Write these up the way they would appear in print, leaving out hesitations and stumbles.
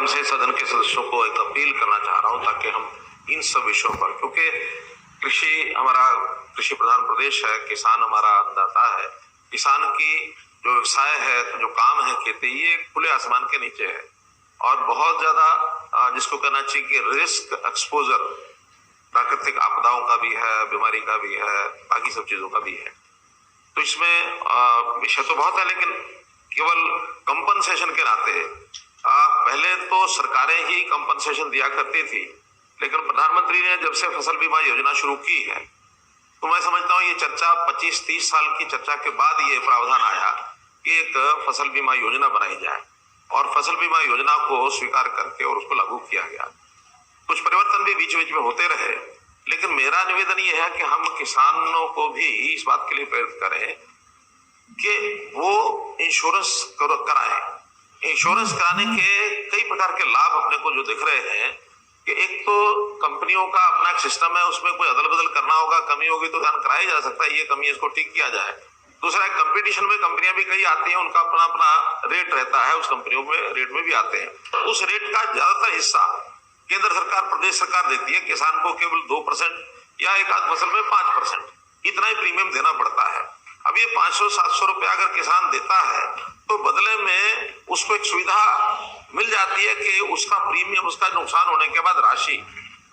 से सदन के सदस्यों को एक अपील करना चाह रहा हूं ताकि हम इन सब विषयों पर, क्योंकि कृषि हमारा कृषि प्रधान प्रदेश है, किसान हमारा अन्नदाता है, किसान की जो व्यवसाय है, जो काम है खेती, ये खुले आसमान के नीचे है और बहुत ज्यादा जिसको कहना चाहिए कि रिस्क एक्सपोजर प्राकृतिक आपदाओं का भी है, बीमारी का भी है, बाकी सब चीजों का भी है। तो इसमें विषय तो बहुत है, लेकिन केवल कंपनसेशन के नाते पहले तो सरकारें ही कंपनसेशन दिया करती थी, लेकिन प्रधानमंत्री ने जब से फसल बीमा योजना शुरू की है तो मैं समझता हूँ ये चर्चा 25-30 साल की चर्चा के बाद ये प्रावधान आया कि एक फसल बीमा योजना बनाई जाए और फसल बीमा योजना को स्वीकार करके और उसको लागू किया गया। कुछ परिवर्तन भी बीच बीच में होते रहे, लेकिन मेरा निवेदन ये है कि हम किसानों को भी इस बात के लिए प्रेरित करें कि वो इंश्योरेंस कराएं। इंश्योरेंस कराने के कई प्रकार के लाभ अपने को जो दिख रहे हैं कि एक तो कंपनियों का अपना एक सिस्टम है, उसमें कोई अदल बदल करना होगा, कमी होगी तो ध्यान कराया जा सकता है, ये कमी इसको ठीक किया जाए। दूसरा, कंपटीशन में कंपनियां भी कई आती हैं, उनका अपना अपना रेट रहता है, उस कंपनियों में रेट में भी आते हैं, उस रेट का ज्यादातर हिस्सा केंद्र सरकार प्रदेश सरकार देती है, किसान को केवल 2% या एक आध फसल में 5% इतना ही प्रीमियम देना पड़ता है। अब ये 500-700 रुपया अगर किसान देता है तो बदले में उसको एक सुविधा मिल जाती है कि उसका प्रीमियम, उसका नुकसान होने के बाद राशि,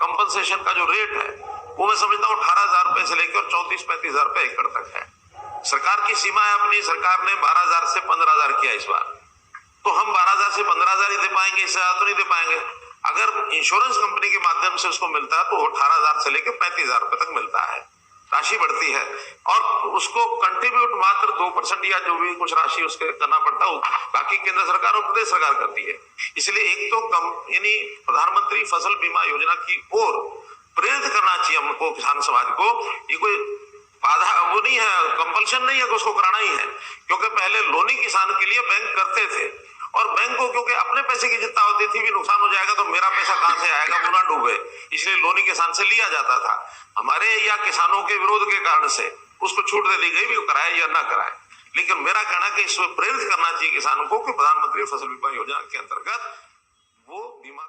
कंपनसेशन का जो रेट है वो मैं समझता हूँ 18,000 रुपए से लेकर 34-35,000 रुपए एकड़ तक है। सरकार की सीमा है अपनी, सरकार ने 12,000 से 15,000 किया इस बार, तो हम 12,000 से 15,000 ही दे पाएंगे, इससे ज्यादा तो नहीं दे पाएंगे। अगर इंश्योरेंस कंपनी के माध्यम से उसको मिलता है तो 18,000 से लेकर 35,000 रुपए तक मिलता है, राशि बढ़ती है और उसको कंट्रीब्यूट मात्र 2% या जो भी कुछ राशि उसके करना पड़ता है, बाकी केंद्र सरकार और प्रदेश सरकार करती है। इसलिए एक तो यानी प्रधानमंत्री फसल बीमा योजना की ओर प्रेरित करना चाहिए हमको, किसान समाज को। ये कोई बाधा वो नहीं है, कंपल्शन नहीं है कि उसको कराना ही है, क्योंकि पहले लोनी किसान के लिए बैंक करते थे और बैंक को क्योंकि अपने पैसे की चिंता होती थी भी नुकसान हो जाएगा तो मेरा पैसा कहां से आएगा, वो ना डूबे, इसलिए लोनी किसान से लिया जाता था। हमारे या किसानों के विरोध के कारण से उसको छूट दे दी गई भी कराए या ना कराए, लेकिन मेरा कहना है कि इसमें प्रेरित करना चाहिए किसानों को कि प्रधानमंत्री फसल बीमा योजना के अंतर्गत वो बीमा